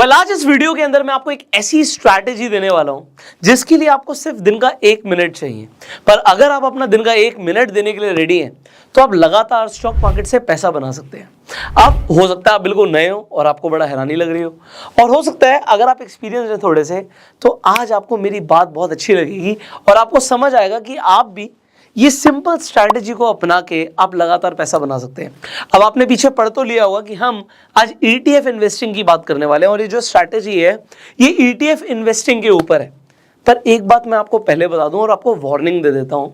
आज इस वीडियो के अंदर मैं आपको एक ऐसी स्ट्रैटेजी देने वाला हूं जिसके लिए आपको सिर्फ दिन का 1 मिनट चाहिए। पर अगर आप अपना दिन का 1 मिनट देने के लिए रेडी हैं तो आप लगातार स्टॉक मार्केट से पैसा बना सकते हैं। आप हो सकता है आप बिल्कुल नए हो और आपको बड़ा हैरानी लग रही हो, और हो सकता है अगर आप एक्सपीरियंस हैं थोड़े से तो आज आपको मेरी बात बहुत अच्छी लगेगी और आपको समझ आएगा कि आप भी ये सिंपल स्ट्रैटेजी को अपना के आप लगातार पैसा बना सकते हैं। अब आपने पीछे पढ़ तो लिया होगा कि हम आज ETF इन्वेस्टिंग की बात करने वाले हैं और ये जो स्ट्रैटेजी है ये ETF इन्वेस्टिंग के ऊपर है। पर एक बात मैं आपको पहले बता दूं और आपको वार्निंग दे देता हूं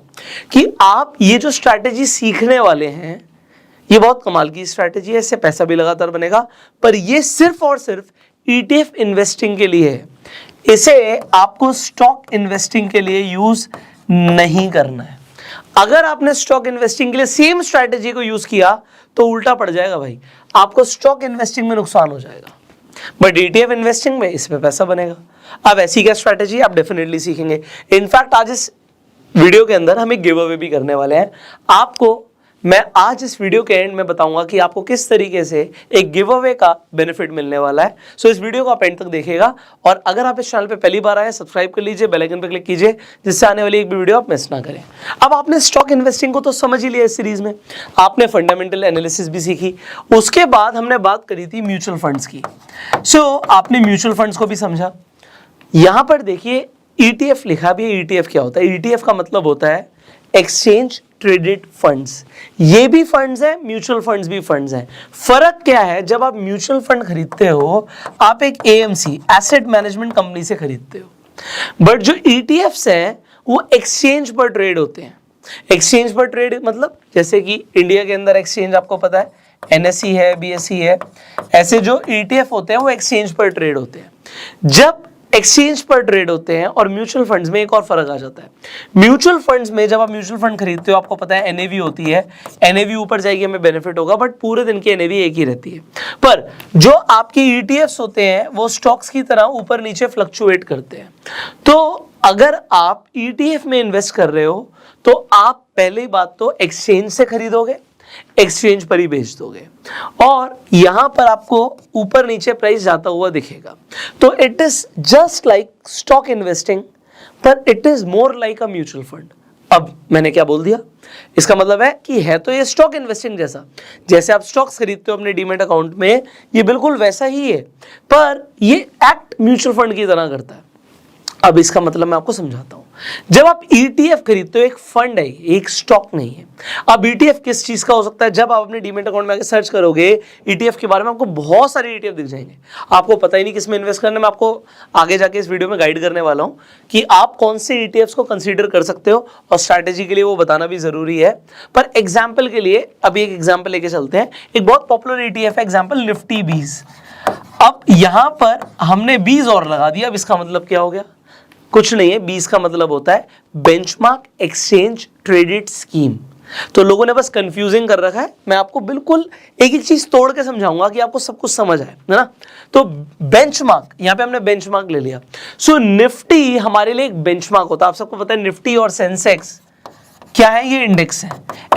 कि आप ये जो स्ट्रैटेजी सीखने वाले हैं ये बहुत कमाल की स्ट्रैटेजी है, इससे पैसा भी लगातार बनेगा, पर ये सिर्फ और सिर्फ ETF इन्वेस्टिंग के लिए है। इसे आपको स्टॉक इन्वेस्टिंग के लिए यूज नहीं करना है। अगर आपने स्टॉक इन्वेस्टिंग के लिए सेम स्ट्रैटेजी को यूज किया तो उल्टा पड़ जाएगा भाई, आपको स्टॉक इन्वेस्टिंग में नुकसान हो जाएगा, बट ETF इन्वेस्टिंग में इसमें पैसा बनेगा। अब ऐसी क्या स्ट्रैटेजी आप डेफिनेटली सीखेंगे। इनफैक्ट आज इस वीडियो के अंदर हम एक गिव अवे भी करने वाले हैं। आपको मैं आज इस वीडियो के एंड में बताऊंगा कि आपको किस तरीके से एक गिव अवे का बेनिफिट मिलने वाला है। सो इस वीडियो को आप एंड तक देखिएगा और अगर आप इस चैनल पे पहली बार आए सब्सक्राइब कर लीजिए, बेल आइकन पर क्लिक कीजिए जिससे आने वाली एक भी वीडियो आप मिस ना करें। अब आपने स्टॉक इन्वेस्टिंग को तो समझ ही लिया इस सीरीज में, आपने फंडामेंटल एनालिसिस भी सीखी, उसके बाद हमने बात करी थी म्यूचुअल फंड्स की। सो आपने म्यूचुअल फंड्स को भी समझा। यहां पर देखिए ETF लिखा भी है। ETF क्या होता है? ETF का मतलब होता है एक्सचेंज ट्रेडेड फंड्स। ये भी फंड्स है, म्यूचुअल फंड्स भी फंड्स हैं। फर्क क्या है? जब आप म्यूचुअल फंड खरीदते हो आप एक AMC एसेट मैनेजमेंट कंपनी से खरीदते हो, बट जो ETFs हैं वो एक्सचेंज पर ट्रेड होते हैं। एक्सचेंज पर ट्रेड मतलब जैसे कि इंडिया के अंदर एक्सचेंज आपको पता है NSE है, BSE है, ऐसे जो ETF होते हैं वो एक्सचेंज पर ट्रेड होते हैं। जब एक्सचेंज पर ट्रेड होते हैं और म्यूचुअल फंड्स में एक और फर्क आ जाता है। म्यूचुअल फंड्स में जब आप म्यूचुअल फंड खरीदते हो आपको पता है NAV होती है, NAV ऊपर जाएगी हमें बेनिफिट होगा, बट पूरे दिन की NAV एक ही रहती है। पर जो आपके ETFs होते हैं वो स्टॉक्स की तरह ऊपर नीचे फ्लक्चुएट करते हैं। तो अगर आप ETF में इन्वेस्ट कर रहे हो तो आप पहली बात तो एक्सचेंज से खरीदोगे, एक्सचेंज पर ही बेच दोगे और यहां पर आपको ऊपर नीचे प्राइस जाता हुआ दिखेगा। तो it is just like stock investing, पर it is more like a mutual fund. अब मैंने क्या बोल दिया? इसका मतलब है कि है तो ये स्टॉक इन्वेस्टिंग जैसा, जैसे आप स्टॉक्स खरीदते हो अपने डीमैट अकाउंट में, ये बिल्कुल वैसा ही है, पर ये एक्ट म्यूचुअल फंड की तरह करता है। अब इसका मतलब मैं आपको समझाता हूं। जब आप ETF खरीदते हो एक फंड है, एक स्टॉक नहीं है। अब ETF किस चीज का हो सकता है? जब आप अपने डीमैट अकाउंट में आके सर्च करोगे ETF के बारे में आपको बहुत सारे ETF दिख जाएंगे, आपको पता ही नहीं किस में इन्वेस्ट करना है। मैं आपको आगे जाके इस वीडियो में गाइड करने वाला हूं कि आप कौन से ETFs को कंसीडर कर सकते हो और स्ट्रैटेजी के लिए वो बताना भी जरूरी है। पर एग्जाम्पल के लिए अभी एक एग्जाम्पल लेके चलते हैं। एक बहुत पॉपुलर ETF है एग्जाम्पल निफ्टी 20। अब यहां पर हमने 20 और लगा दिया। अब इसका मतलब क्या हो गया? कुछ नहीं है, 20 का मतलब होता है बेंचमार्क एक्सचेंज ट्रेडेड स्कीम। तो लोगों ने बस कंफ्यूजिंग कर रखा है। मैं आपको बिल्कुल एक एक चीज तोड़ के समझाऊंगा कि आपको सब कुछ समझ आए, है ना। तो बेंचमार्क, यहां पे हमने बेंचमार्क ले लिया। सो निफ्टी हमारे लिए एक बेंचमार्क होता है। आप सबको पता है निफ्टी और सेंसेक्स क्या है? ये इंडेक्स है।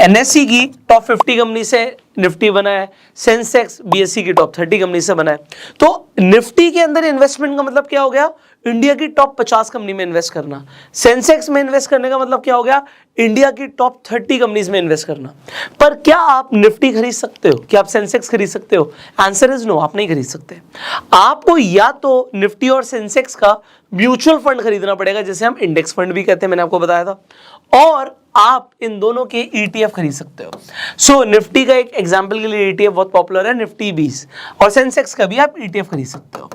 NSE की टॉप 50 कंपनी से निफ्टी बना है, सेंसेक्स BSE की टॉप 30 कंपनी से बना है। तो निफ्टी के अंदर इन्वेस्टमेंट का मतलब क्या हो गया? इंडिया की टॉप 50 कंपनी में इन्वेस्ट करना। सेंसेक्स में इन्वेस्ट करने का मतलब क्या हो गया? इंडिया की टॉप 30 कंपनीज में इन्वेस्ट करना। पर क्या आप निफ्टी खरीद सकते हो? क्या आप सेंसेक्स खरीद सकते हो? आंसर इज नो, आप नहीं खरीद सकते। आपको या तो निफ्टी और सेंसेक्स का म्यूचुअल फंड खरीदना पड़ेगा, जिसे हम इंडेक्स फंड भी कहते हैं, मैंने आपको बताया था, और आप इन दोनों के ETF खरीद सकते हो। सो निफ्टी का एक एग्जांपल के लिए ETF बहुत पॉपुलर है, निफ्टी 20, और सेंसेक्स का भी आप ETF खरीद सकते हो।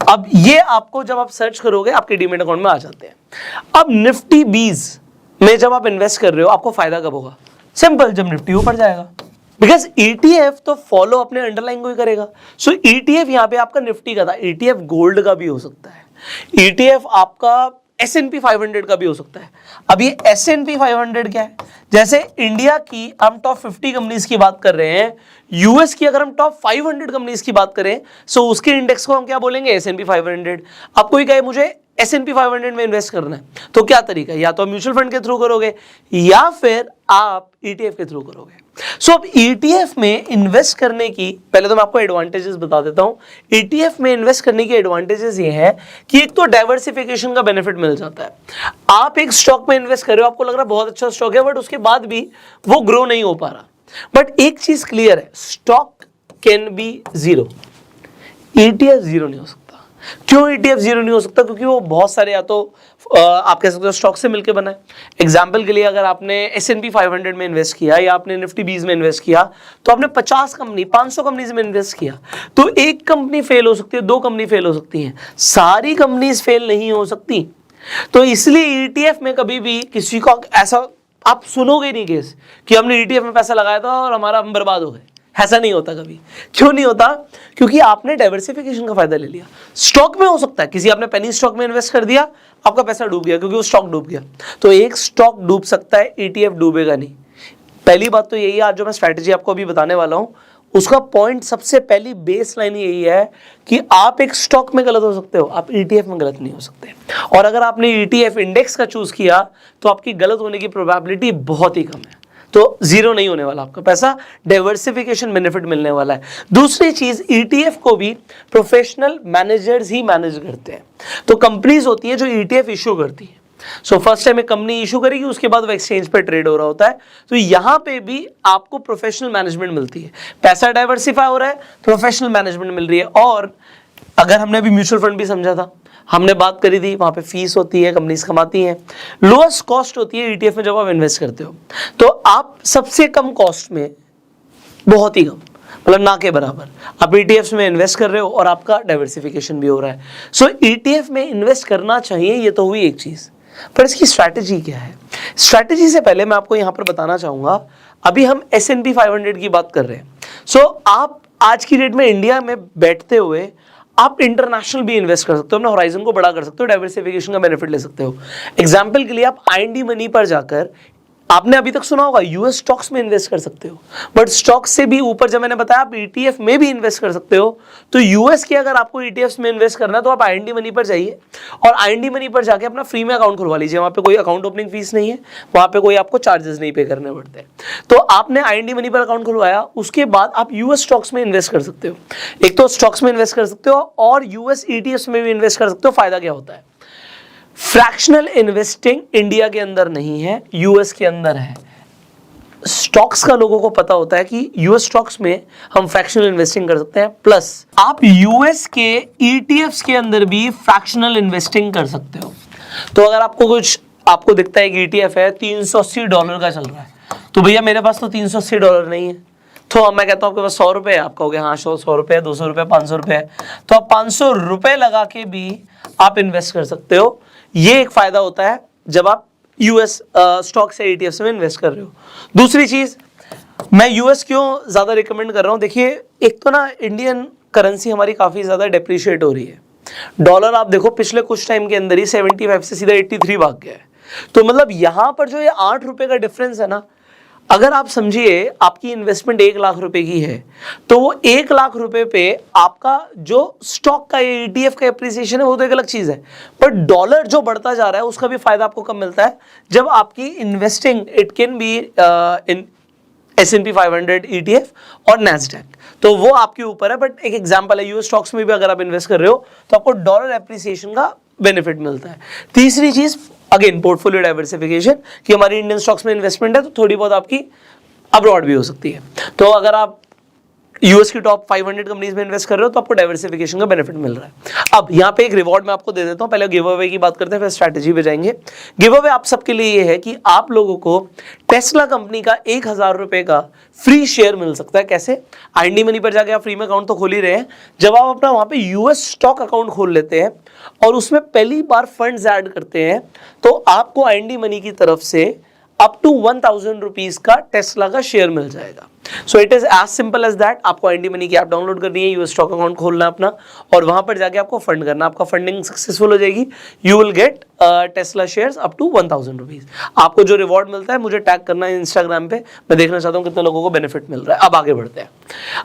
अब ये आपको जब आप सर्च करोगे आपके डीमैट अकाउंट में आ जाते हैं। अब निफ्टी 20 में जब आप इन्वेस्ट कर रहे हो आपको फायदा कब होगा? सिंपल, जब निफ्टी ऊपर जाएगा, बिकॉज ETF तो फॉलो अपने अंडरलाइन को ही करेगा। सो ETF यहां पे आपका निफ्टी का था, ETF गोल्ड का भी हो सकता है, ETF आपका S&P 500 का भी हो सकता है। अब ये S&P 500 क्या है? जैसे इंडिया की हम टॉप 50 कंपनीज की बात कर रहे हैं, US की अगर हम टॉप 500 कंपनीज की बात करें सो उसके इंडेक्स को हम क्या बोलेंगे? S&P 500। अब कोई कहे मुझे S&P 500 में इन्वेस्ट करना है, तो क्या तरीका है? या तो म्यूचुअल फंड के थ्रू करोगे या फिर आप ETF के थ्रू करोगे। सो अब ETF में इन्वेस्ट करने की, पहले तो मैं आपको एडवांटेजेस बता देता हूं। ETF में इन्वेस्ट करने की एडवांटेजेस ये है कि एक तो डाइवर्सिफिकेशन का बेनिफिट मिल जाता है। आप एक स्टॉक में इन्वेस्ट कर रहे हो, आपको लग रहा है बहुत अच्छा स्टॉक है, बट उसके बाद भी वो ग्रो नहीं हो पा रहा। बट एक चीज क्लियर है, stock can be zero, ETF zero नहीं हो सकता। क्यों ETF जीरो नहीं हो सकता? क्योंकि वो बहुत सारे, या तो आप कह सकते हो स्टॉक से मिलकर बना है। एग्जाम्पल के लिए अगर आपने S&P 500 में इन्वेस्ट किया या आपने निफ्टी 20 में इन्वेस्ट किया, तो आपने 50 कंपनी 500 कंपनीज में इन्वेस्ट किया, तो एक कंपनी फेल हो सकती है, दो कंपनी फेल हो सकती हैं, सारी कंपनीज फेल नहीं हो सकती। तो इसलिए ETF में कभी भी किसी को ऐसा आप सुनोगे नहीं केस कि हमने ETF में पैसा लगाया था और हम बर्बाद हो गए। ऐसा नहीं होता कभी। क्यों नहीं होता? क्योंकि आपने डाइवर्सिफिकेशन का फायदा ले लिया। स्टॉक में हो सकता है किसी आपने पेनी स्टॉक में इन्वेस्ट कर दिया, आपका पैसा डूब गया क्योंकि वो स्टॉक डूब गया। तो एक स्टॉक डूब सकता है, ETF डूबेगा नहीं। पहली बात तो यही है, आज जो मैं स्ट्रैटेजी आपको अभी बताने वाला हूं उसका पॉइंट, सबसे पहली बेस लाइन यही है कि आप एक स्टॉक में गलत हो सकते हो, आप ETF में गलत नहीं हो सकते। और अगर आपने ETF इंडेक्स का चूज किया तो आपकी गलत होने की प्रोबेबिलिटी बहुत ही कम है। तो जीरो नहीं होने वाला आपका पैसा, डाइवर्सिफिकेशन बेनिफिट मिलने वाला है। दूसरी चीज, ETF को भी प्रोफेशनल मैनेजर्स ही मैनेज करते हैं। तो कंपनीज होती है जो ETF इशू करती है। सो फर्स्ट टाइम एक कंपनी इशू करेगी, उसके बाद वो एक्सचेंज पे ट्रेड हो रहा होता है। तो यहां पे भी आपको प्रोफेशनल मैनेजमेंट मिलती है, पैसा डाइवर्सिफाई हो रहा है, प्रोफेशनल मैनेजमेंट मिल रही है। और अगर हमने अभी म्यूचुअल फंड भी समझा था, हमने बात करी थी, वहां पे फीस होती है, कंपनीज कमाती हैं, लोएस्ट कॉस्ट होती है ETF में जब आप इन्वेस्ट करते हो। तो आप सबसे कम कॉस्ट में, बहुत ही कम, मतलब ना के बराबर आप ETFs में इन्वेस्ट कर रहे हो और आपका डाइवर्सिफिकेशन भी हो रहा है। सो ETF में इन्वेस्ट करना चाहिए, ये तो हुई एक चीज। पर इसकी स्ट्रैटेजी क्या है? स्ट्रैटेजी से पहले मैं आपको यहां पर बताना चाहूंगा, अभी हम S&P 500 की बात कर रहे हैं। सो आप आज की डेट में इंडिया में बैठते हुए आप इंटरनेशनल भी इन्वेस्ट कर सकते हो, अपने होराइजन को बड़ा कर सकते हो, डाइवर्सिफिकेशन का बेनिफिट ले सकते हो। एग्जांपल के लिए आप IND मनी पर जाकर, आपने अभी तक सुना होगा, US स्टॉक्स में इन्वेस्ट कर सकते हो। बट स्टॉक्स से भी ऊपर, जब मैंने बताया, आप ETF में भी इन्वेस्ट कर सकते हो। तो US के अगर आपको ETFs में इन्वेस्ट करना है तो आप IND मनी पर जाइए और IND मनी पर जाके अपना फ्री में अकाउंट खुलवा लीजिए। वहां पे कोई अकाउंट ओपनिंग फीस नहीं है, वहां पे कोई आपको चार्जेस नहीं पे करने पड़ते। तो आपने IND मनी पर अकाउंट खुलवाया, उसके बाद आप US स्टॉक्स में इन्वेस्ट कर सकते हो। एक तो स्टॉक्स में इन्वेस्ट कर सकते हो और US ETFs में भी इन्वेस्ट कर सकते हो। फायदा क्या होता है? फ्रैक्शनल इन्वेस्टिंग इंडिया के अंदर नहीं है, US के अंदर है। स्टॉक्स का लोगों को पता होता है कि US स्टॉक्स में हम फ्रैक्शनल इन्वेस्टिंग कर सकते हैं, प्लस आप US के ETFs के अंदर भी फ्रैक्शनल इन्वेस्टिंग कर सकते हो। तो अगर आपको दिखता है कि ETF है $380 का चल रहा है, तो भैया मेरे पास तो $380 नहीं है, तो मैं कहता हूं आपके पास 100 रुपए है, आप कहोगे हाँ 100 रुपए, 200 रुपए, 500 रुपए है, तो आप 500 रुपए लगा के भी आप इन्वेस्ट कर सकते हो। ये एक फायदा होता है जब आप US स्टॉक से ETFs में इन्वेस्ट कर रहे हो। दूसरी चीज, मैं US क्यों ज्यादा रिकमेंड कर रहा हूं, देखिए एक तो ना इंडियन करेंसी हमारी काफी ज्यादा डेप्रिशिएट हो रही है। डॉलर आप देखो पिछले कुछ टाइम के अंदर ही 75 से सीधा 83 भाग गया है। तो मतलब यहां पर जो ये 8 रुपए का डिफरेंस है ना, अगर आप समझिए आपकी इन्वेस्टमेंट 1 लाख रुपए की है, तो वो 1 लाख रुपए पे आपका जो स्टॉक का ETF का एप्रिसिएशन है वो तो एक अलग चीज है, पर डॉलर जो बढ़ता जा रहा है उसका भी फायदा आपको कब मिलता है? जब आपकी investing, it can be in S&P 500 ETF और NASDAQ, तो वो आपके ऊपर है। बट एक एग्जांपल है, US स्टॉक्स में भी अगर आप इन्वेस्ट कर रहे हो तो आपको डॉलर एप्रिसिएशन का बेनिफिट मिलता है। तीसरी चीज, अगेन पोर्टफोलियो डाइवर्सिफिकेशन, कि हमारी इंडियन स्टॉक्स में इन्वेस्टमेंट है तो थोड़ी बहुत आपकी अब्रॉड भी हो सकती है। तो अगर आप US की टॉप 500 कंपनीज में इन्वेस्ट कर रहे हो तो आपको डाइवर्सिफिकेशन का बेनिफिट मिल रहा है। अब यहाँ पे एक रिवॉर्ड मैं आपको दे देता हूँ, पहले गिव अवे की बात करते हैं फिर स्ट्रैटेजी पे जाएंगे। गिव अवे आप सबके लिए ये है कि आप लोगों को टेस्ला कंपनी का 1000 रुपए का फ्री शेयर मिल सकता है। कैसे? IND मनी पर जाके आप फ्री में अकाउंट तो खोल ही रहे हैं, जब आप अपना वहां पे US स्टॉक अकाउंट खोल लेते हैं और उसमें पहली बार फंड्स ऐड करते हैं तो आपको IND मनी की तरफ से अप टू 1000 रुपीज का टेस्ला का शेयर मिल जाएगा। So it is as simple as that. आपको IND मनी की ऐप डाउनलोड करनी है, US स्टॉक अकाउंट खोलना अपना और वहां पर जाके आपको फंड करना। आपका फंडिंग सक्सेसफुल हो जाएगी, you will get Tesla shares up to 1000 rupees. आपको जो रिवॉर्ड मिलता है मुझे टैग करना है इंस्टाग्राम पे, मैं देखना चाहता हूँ कितने लोगों को बेनिफिट मिल रहा है। अब आगे बढ़ते हैं।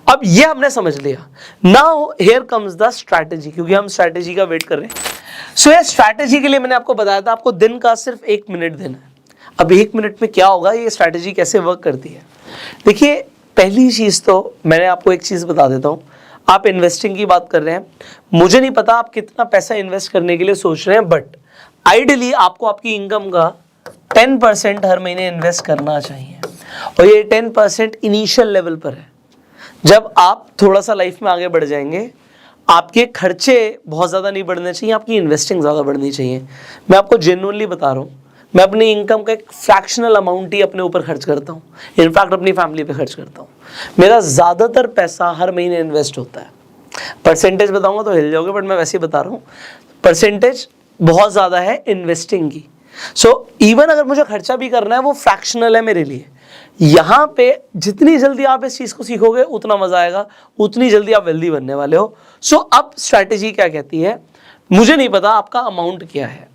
अब ये हमने समझ लिया, now here comes the strategy, क्योंकि हम स्ट्रैटेजी का वेट कर रहे हैं। सो ये स्ट्रैटेजी के लिए मैंने आपको बताया था, आपको दिन का सिर्फ 1 मिनट देना है। अब 1 मिनट में क्या होगा, ये स्ट्रैटेजी कैसे वर्क करती है। देखिए, पहली चीज़ तो मैंने आपको एक चीज़ बता देता हूँ। आप इन्वेस्टिंग की बात कर रहे हैं, मुझे नहीं पता आप कितना पैसा इन्वेस्ट करने के लिए सोच रहे हैं, बट आइडियली आपको आपकी इनकम का 10% हर महीने इन्वेस्ट करना चाहिए। और ये 10% इनिशियल लेवल पर है। जब आप थोड़ा सा लाइफ में आगे बढ़ जाएंगे, आपके खर्चे बहुत ज़्यादा नहीं बढ़ने चाहिए, आपकी इन्वेस्टिंग ज़्यादा बढ़नी चाहिए। मैं आपको जेन्युइनली बता रहा हूँ, मैं अपनी इनकम का एक फ्रैक्शनल अमाउंट ही अपने ऊपर खर्च करता हूँ, इनफैक्ट अपनी फैमिली पे खर्च करता हूँ। मेरा ज़्यादातर पैसा हर महीने इन्वेस्ट होता है। परसेंटेज बताऊँगा तो हिल जाओगे, बट मैं वैसे ही बता रहा हूँ, परसेंटेज बहुत ज़्यादा है इन्वेस्टिंग की। सो इवन अगर मुझे खर्चा भी करना है, वो फ्रैक्शनल है मेरे लिए। यहाँ पे जितनी जल्दी आप इस चीज़ को सीखोगे उतना मजा आएगा, उतनी जल्दी आप वेल्दी बनने वाले हो। सो अब स्ट्रैटेजी क्या कहती है, मुझे नहीं पता आपका अमाउंट क्या है।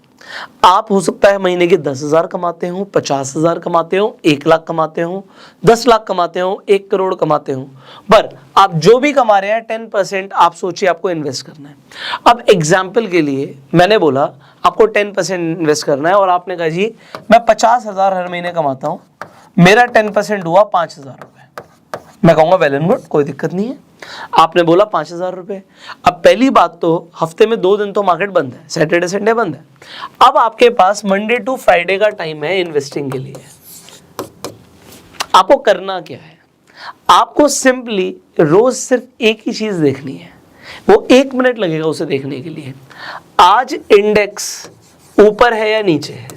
आप हो सकता है महीने के 10,000 कमाते हो, 50,000 कमाते हो, 1 लाख कमाते हो, 10 लाख कमाते हो, 1 करोड़ कमाते हो, पर आप जो भी कमा रहे हैं 10% आप सोचिए आपको इन्वेस्ट करना है। अब एग्जाम्पल के लिए मैंने बोला आपको 10% इन्वेस्ट करना है, और आपने कहा जी मैं 50,000 हर महीने कमाता हूँ, मेरा 10% हुआ 5,000 रुपये। मैं कहूँगा वेल एंड गुड, कोई दिक्कत नहीं है। आपने बोला 5,000 रुपये। अब पहली बात तो हफ्ते में 2 दिन तो मार्केट बंद है, सैटरडे संडे बंद है। अब आपके पास मंडे टू फ्राइडे का टाइम है इन्वेस्टिंग के लिए। आपको करना क्या है, आपको सिंपली रोज सिर्फ एक ही चीज देखनी है, वो 1 मिनट लगेगा उसे देखने के लिए। आज इंडेक्स ऊपर है या नीचे है,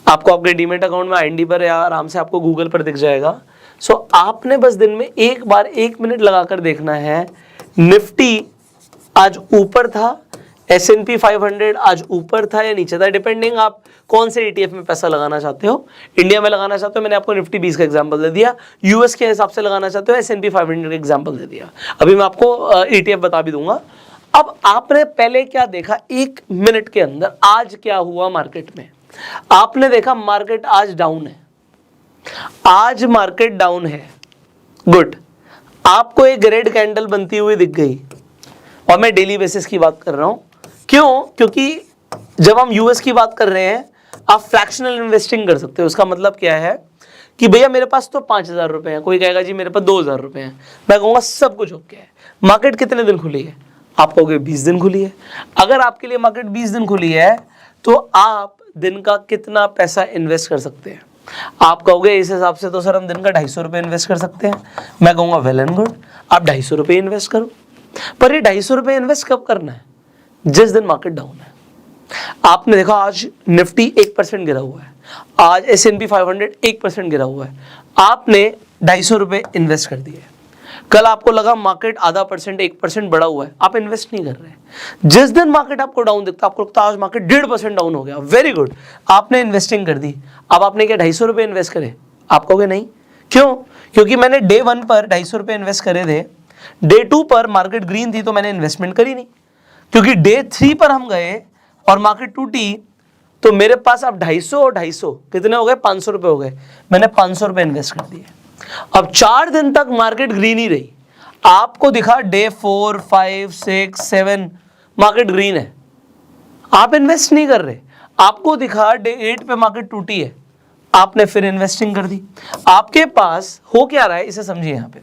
आपको आपके डीमेट अकाउंट में आईएनडी पर या आराम से आपको गूगल पर दिख जाएगा। सो आपने बस दिन में एक बार 1 मिनट लगाकर देखना है, निफ्टी आज ऊपर था, S&P 500 आज ऊपर था या नीचे था, डिपेंडिंग आप कौन से ETF में पैसा लगाना चाहते हो। इंडिया में लगाना चाहते हो, मैंने आपको निफ्टी 20 का एग्जांपल दे दिया। यूएस के हिसाब से लगाना चाहते हो, S&P 500 का एग्जांपल दे दिया। अभी मैं आपको ETF बता भी दूंगा। अब आपने पहले क्या देखा 1 मिनट के अंदर, आज क्या हुआ मार्केट में। आपने देखा मार्केट आज डाउन है, आज मार्केट डाउन है, गुड। आपको एक रेड कैंडल बनती हुई दिख गई, और मैं डेली बेसिस की बात कर रहा हूं। क्यों? क्योंकि जब हम यूएस की बात कर रहे हैं, आप फ्रैक्शनल इन्वेस्टिंग कर सकते हो। उसका मतलब क्या है कि भैया मेरे पास तो 5,000 रुपए हैं, कोई कहेगा जी मेरे पास 2,000 रुपए हैं, मैं कहूँगा सब कुछ ओके है। मार्केट कितने दिन खुली है, आप कहोगे 20 दिन खुली है। अगर आपके लिए मार्केट 20 दिन खुली है तो आप दिन का कितना पैसा इन्वेस्ट कर सकते हैं। आप कहोगे इस हिसाब से तो सर हम दिन का 250 रुपये इन्वेस्ट कर सकते हैं। मैं कहूँगा वेल एंड गुड, आप 250 रुपये इन्वेस्ट करो। पर ये 250 रुपये इन्वेस्ट कब करना है, जिस दिन मार्केट डाउन है। आपने देखा आज निफ्टी 1% गिरा हुआ है, आज S&P 500 1% गिरा हुआ है, आपने 250 रुपये इन्वेस्ट कर दिए। कल आपको लगा मार्केट आधा परसेंट 1% बढ़ा हुआ है, आप इन्वेस्ट नहीं कर रहे। जिस दिन मार्केट आपको डाउन दिखता है, आपको लगता है आज मार्केट 1.5% डाउन हो गया, वेरी गुड, आपने इन्वेस्टिंग कर दी। अब आपने क्या 250 रुपये इन्वेस्ट करे, आप कहोगे नहीं। क्यों? क्योंकि मैंने डे 1 पर 250 रुपये इन्वेस्ट करे थे, डे 2 पर मार्केट ग्रीन थी तो मैंने इन्वेस्टमेंट करी नहीं। क्योंकि डे 3 पर हम गए और मार्केट टूटी, तो मेरे पास अब 250 और 250 कितने हो गए, 500 रुपये हो गए, मैंने 500 रुपये इन्वेस्ट कर दिए। अब 4 दिन तक मार्केट ग्रीन ही रही, आपको दिखा डे 4, 5, 6, 7 मार्केट ग्रीन है, आप इन्वेस्ट नहीं कर रहे। आपको दिखा डे 8 पे मार्केट टूटी है, आपने फिर इन्वेस्टिंग कर दी। आपके पास हो क्या रहा है, इसे समझिए। यहाँ पे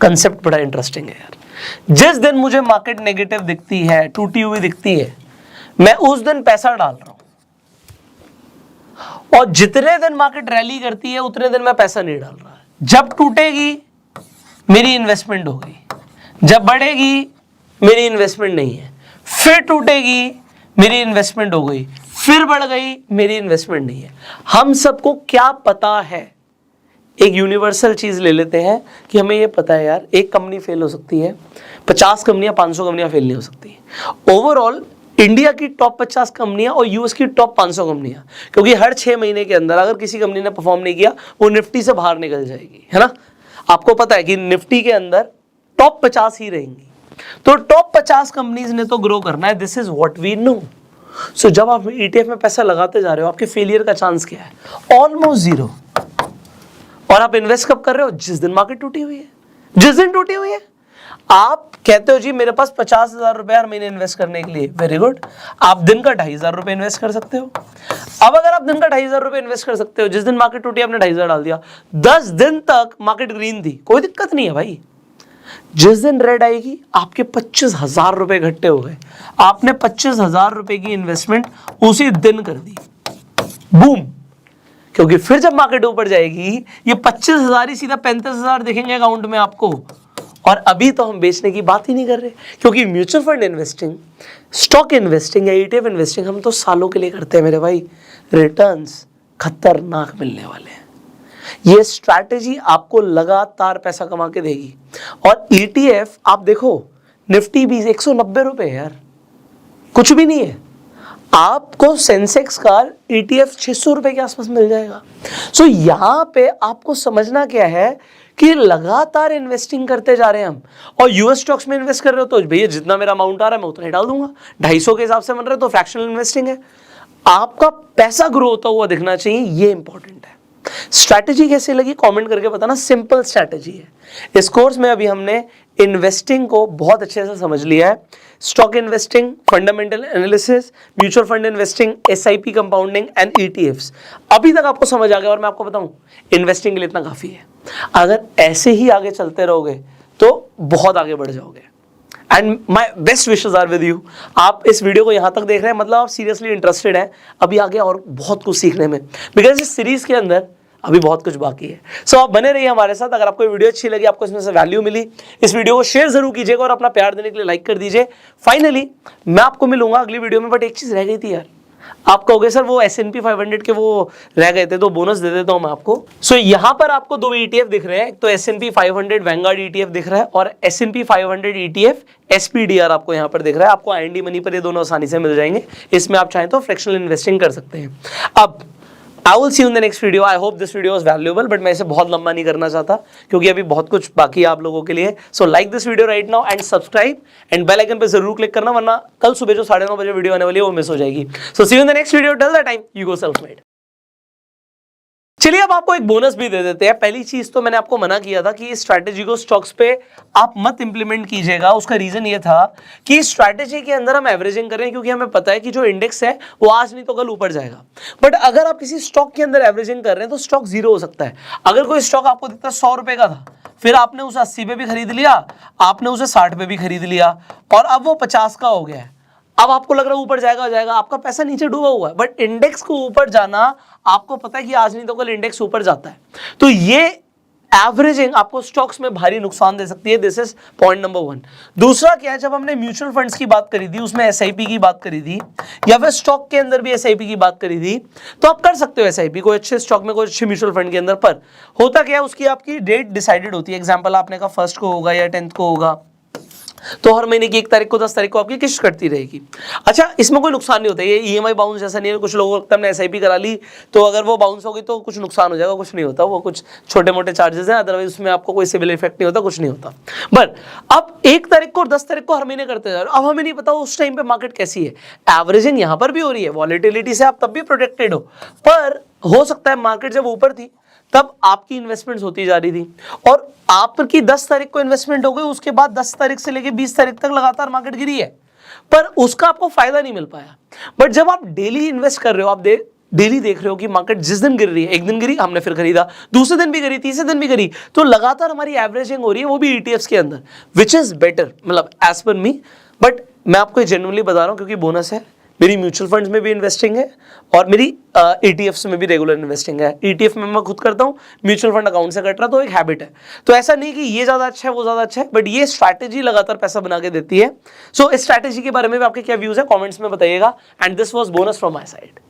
कंसेप्ट बड़ा इंटरेस्टिंग है यार। जिस दिन मुझे मार्केट नेगेटिव दिखती है, टूटी हुई दिखती है, मैं उस दिन पैसा डाल रहा हूं, और जितने दिन मार्केट रैली करती है उतने दिन मैं पैसा नहीं डाल रहा। जब टूटेगी मेरी इन्वेस्टमेंट हो गई, जब बढ़ेगी मेरी इन्वेस्टमेंट नहीं है, फिर टूटेगी मेरी इन्वेस्टमेंट हो गई, फिर बढ़ गई मेरी इन्वेस्टमेंट नहीं है। हम सबको क्या पता है, एक यूनिवर्सल चीज ले लेते हैं कि हमें ये पता है यार, एक कंपनी फेल हो सकती है, 50 कंपनियां 500 कंपनियां फेल नहीं हो सकती। ओवरऑल इंडिया की टॉप 50 कंपनियां और यूएस की टॉप 500 कंपनियां, क्योंकि हर 6 महीने के अंदर अगर किसी कंपनी ने परफॉर्म नहीं किया वो निफ्टी से बाहर निकल जाएगी, है ना। आपको पता है कि निफ्टी के अंदर टॉप 50 ही रहेंगी, तो टॉप 50 कंपनीज ने तो ग्रो करना है, this is what we know. So जब आप ETF में पैसा लगाते जा रहे हो, आपके फेलियर का चांस क्या है, ऑलमोस्ट 0। और आप इन्वेस्ट कब कर रहे हो, जिस दिन मार्केट टूटी हुई है, जिस दिन टूटी हुई है। आप कहते हो जी मेरे पास 50,000 रुपए हर महीने इन्वेस्ट करने के लिए, वेरी गुड, आप दिन का 2,500 रुपए इन्वेस्ट कर सकते हो। अब अगर आप दिन का 2,500 रुपए इन्वेस्ट कर सकते हो, जिस दिन मार्केट टूटी आपने 2,500 डाल दिया, 10 दिन तक मार्केट ग्रीन थी, कोई दिक्कत नहीं है भाई। जिस दिन रेड आएगी आपके 25,000 रुपए इकट्ठे हो गए, आपने 25,000 रुपए की इन्वेस्टमेंट उसी दिन कर दी, बूम। क्योंकि फिर जब मार्केट ऊपर जाएगी ये 25,000 ही सीधा 35,000 दिखेंगे अकाउंट में आपको। और अभी तो हम बेचने की बात ही नहीं कर रहे, क्योंकि mutual fund investing, stock investing या ETF इन्वेस्टिंग हम तो सालों के लिए करते हैं मेरे भाई। रिटर्न्स खतरनाक मिलने वाले हैं। ये स्ट्रैटेजी आपको लगातार पैसा कमा के देगी। और ETF आप देखो, निफ्टी भी 190 रुपए यार, कुछ भी नहीं है। आपको सेंसेक्स का ETF 600 रुपए के आसपास मिल जाएगा। सो यहां पे आपको समझना क्या है कि लगातार इन्वेस्टिंग करते जा रहे हैं हम। और यूएस स्टॉक्स में इन्वेस्ट कर रहे हो तो भैया जितना मेरा अमाउंट आ रहा है मैं उतना ही डाल दूंगा, 250 के हिसाब से बन रहे हो तो फ्रैक्शनल इन्वेस्टिंग है। आपका पैसा ग्रो होता हुआ दिखना चाहिए, ये इंपॉर्टेंट है। स्ट्रैटेजी कैसे लगी कमेंट करके बताना, सिंपल स्ट्रैटेजी है। इस कोर्स में अभी हमने इन्वेस्टिंग को बहुत अच्छे से समझ लिया है। Stock investing, fundamental analysis, mutual fund investing, SIP compounding and ETFs। अभी तक आपको समझ आ गया। और मैं आपको बताऊं, इन्वेस्टिंग के लिए इतना काफी है। अगर ऐसे ही आगे चलते रहोगे तो बहुत आगे बढ़ जाओगे। And my best wishes are with you. आप इस वीडियो को यहाँ तक देख रहे हैं, मतलब आप सीरियसली इंटरेस्टेड हैं अभी आगे और बहुत कुछ सीखने में, बिकॉज इस सीरीज के अंदर अभी बहुत कुछ बाकी है। सो आप बने रहिए हमारे साथ। अगर आपको वीडियो अच्छी लगी, आपको इसमें से वैल्यू मिली, इस वीडियो को शेयर जरूर कीजिएगा और अपना प्यार देने के लिए लाइक कर दीजिए। फाइनली मैं आपको मिलूंगा अगली वीडियो में, बट एक चीज रह गई थी यार। आप कहोगे सर वो S&P 500 के वो रह गए थे तो बोनस दे देता हूं मैं आपको। सो यहां पर आपको 2 ETF दिख रहे हैं, एक तो S&P 500 वैंगार्ड ETF दिख रहा है और S&P 500 ETF SPDR आपको यहां पर दिख रहा है। आपको IND मनी पर ये दोनों आसानी से मिल जाएंगे। इसमें आप चाहें तो फ्रैक्शनल इन्वेस्टिंग कर सकते हैं। अब I will see you in the next video. I hope this video was valuable, but मैं इसे बहुत लंबा नहीं करना चाहता क्योंकि अभी बहुत कुछ बाकी है आप लोगों के लिए। So like this video right now and subscribe and bell icon पे जरूर क्लिक करना, वरना कल सुबह जो 9:30 बजे वीडियो आने वाली है वो मिस हो जाएगी। So see you in the next video. Till that time, you go self-made. चलिए अब आपको एक बोनस भी दे देते हैं। पहली चीज तो मैंने आपको मना किया था कि इस स्ट्रैटेजी को स्टॉक्स पे आप मत इंप्लीमेंट कीजिएगा। उसका रीजन ये था कि स्ट्रैटेजी के अंदर हम एवरेजिंग करें, क्योंकि हमें पता है कि जो इंडेक्स है वो आज नहीं तो कल ऊपर जाएगा। बट अगर आप किसी स्टॉक के अंदर एवरेजिंग कर रहे हैं तो स्टॉक जीरो हो सकता है। अगर कोई स्टॉक आपको दिखता है 100 रुपए का था, फिर आपने उसे 80 पे भी खरीद लिया, आपने उसे 60 पे भी खरीद लिया और अब वो 50 का हो गया है। अब आपको लग रहा है ऊपर जाएगा, आपका पैसा नीचे डूबा हुआ है। बट इंडेक्स को ऊपर जाना, आपको पता है कि आज नहीं तो कल इंडेक्स ऊपर जाता है। तो ये एवरेजिंग आपको स्टॉक्स में भारी नुकसान दे सकती है। This is point number 1। दूसरा क्या है, जब हमने म्यूचुअल फंड्स की बात करी थी, उसमें SIP की बात करी थी, या फिर स्टॉक के अंदर भी SIP की बात करी थी, तो आप कर सकते हो SIP कोई अच्छे स्टॉक में, कोई अच्छे म्यूचुअल फंड के अंदर। पर होता क्या है, उसकी आपकी डेट डिसाइडेड होती है। एग्जाम्पल आपने कहा 1st को होगा या 10th को होगा, तो हर महीने की 1 तारीख को 10 तारीख को आपकी किस्त कटती रहेगी। अच्छा, इसमें कोई नुकसान नहीं होता, ये EMI बाउंस जैसा नहीं है। कुछ लोगों को लगता है हमने SIP करा ली तो अगर वो बाउंस होगी तो कुछ नुकसान हो जाएगा, कुछ नहीं होता। वो कुछ छोटे मोटे चार्जेस हैं, अदरवाइज उसमें आपको कोई सिविल इफेक्ट नहीं होता, कुछ नहीं होता। बट अब 1 तारीख को और 10 तारीख को हर महीने करते जा रहे हो। अब हमें नहीं पता उस टाइम पे मार्केट कैसी है। एवरेजिंग यहाँ पर भी हो रही है, वॉलेटिलिटी से आप तब भी प्रोटेक्टेड हो, पर हो सकता है मार्केट जब ऊपर थी तब आपकी इन्वेस्टमेंट्स होती जा रही थी और आपकी 10 तारीख को इन्वेस्टमेंट हो गई, उसके बाद 10 तारीख से लेके 20 तारीख तक लगातार मार्केट गिरी है, पर उसका आपको फायदा नहीं मिल पाया। बट जब आप डेली इन्वेस्ट कर रहे हो, आप डेली देख रहे हो कि मार्केट जिस दिन गिर रही है, एक दिन गिरी हमने फिर खरीदा, दूसरे दिन भी गिरी, तीसरे दिन भी गिरी, तो लगातार हमारी एवरेजिंग हो रही है, वो भी ETFs के अंदर, विच इज बेटर, मतलब एज पर मी। बट मैं आपको जेन्युइनली बता रहा हूँ क्योंकि बोनस है। मेरी म्यूचुअल फंड्स में भी इन्वेस्टिंग है और मेरी ETFs में भी रेगुलर इन्वेस्टिंग है। ETF में मैं खुद करता हूँ, म्यूचुअल फंड अकाउंट से कट रहा, तो एक हैबिट है। तो ऐसा नहीं कि ये ज़्यादा अच्छा है वो ज़्यादा अच्छा है, बट ये स्ट्रैटेजी लगातार पैसा बना के देती है। सो इस स्ट्रैटेजी के बारे में भी आपके क्या व्यूज़ है कमेंट्स में बताइएगा। And this was bonus from my side.